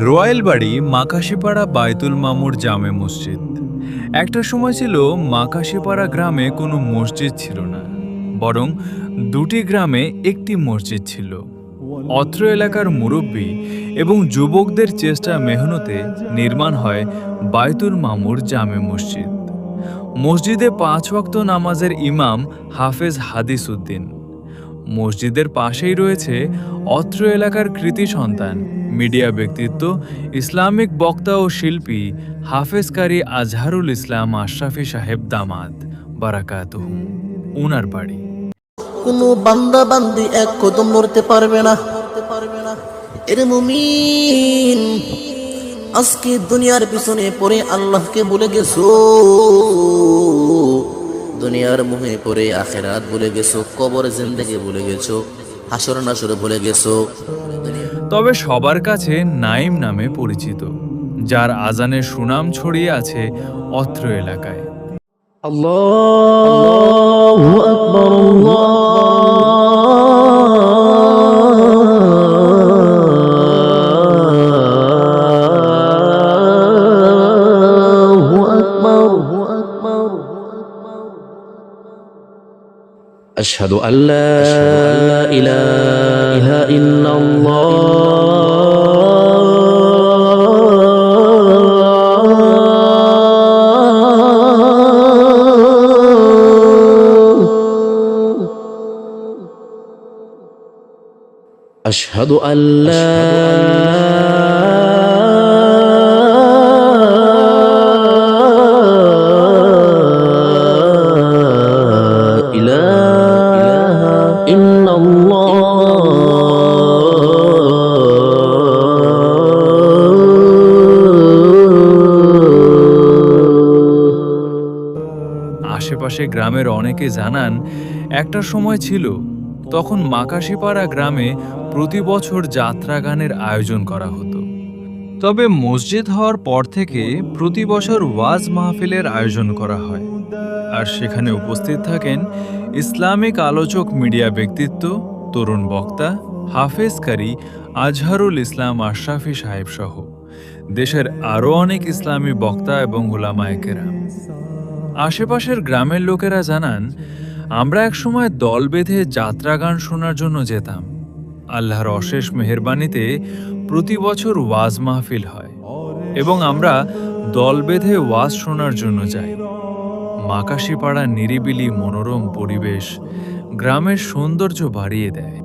Royal বাড়ি মাকাশিপাড়া বায়তুল মামুর জামে মসজিদ। একটা সময় ছিল মাকাশিপাড়া গ্রামে কোনো মসজিদ ছিল না, বরং দুটি গ্রামে একটি মসজিদ ছিল। অত্র এলাকার মুরব্বী এবং যুবকদের চেষ্টা মেহনতে নির্মাণ হয় বায়তুল মামুর জামে মসজিদ। মসজিদে 5 ওয়াক্ত নামাজের ইমাম হাফেজ হাদিস উদ্দিন। মসজিদের পাশেই রয়েছে অত্র এলাকার কৃতি সন্তান, মিডিয়া ব্যক্তিত্ব, ইসলামিক বক্তা ও শিল্পী হাফেজ কারি আজহারুল ইসলাম আশরাফি সাহেব দামাত বারাকাতুহু, উনার বাড়ি। কোনো বান্দা বান্দি এক কদম নড়তে পারবে না। এর মুমিন, আজকে দুনিয়ার পিছনে পড়ে আল্লাহকে ভুলে গেছো, দুনিয়ার মোহে পড়ে আখিরাত ভুলে গেছো, কবর জিন্দেগি ভুলে গেছো, হাসর নাসর ভুলে গেছো। তবে সবার কাছে নাইম নামে পরিচিত, যার আজানের সুনাম ছড়িয়ে আছে অত্র এলাকায়। আল্লাহু আকবার, আল্লাহু আকবার। আশহাদু আল্লা ইলাহা ইল্লাল্লাহ, আশহাদু আল্লা ইলাহা ইল্লাল্লাহ। আশেপাশে গ্রামের অনেকে জানান, একটা সময় ছিল তখন মাকাশিপাড়া গ্রামে প্রতি বছর যাত্রা গানের আয়োজন করা হতো। তবে মসজিদ হওয়ার পর থেকে প্রতি বছর ওয়াজ মাহফিলের আয়োজন করা হয়, আর সেখানে উপস্থিত থাকেন ইসলামিক আলোচক, মিডিয়া ব্যক্তিত্ব, তরুণ বক্তা হাফেজ কারি আজহারুল ইসলাম আশরাফি সাহেব সহ দেশের আরও অনেক ইসলামী বক্তা এবং উলামায়ে কেরাম। আশেপাশের গ্রামের লোকেরা জানান, আমরা একসময় দল বেঁধে যাত্রা গান শোনার জন্য যেতাম। আল্লাহর অশেষ মেহেরবানিতে প্রতি বছর ওয়াজ মাহফিল হয় এবং আমরা দল বেঁধে ওয়াজ শোনার জন্য যাই। মাকাশিপাড়ার নিরিবিলি মনোরম পরিবেশ গ্রামের সৌন্দর্য বাড়িয়ে দেয়।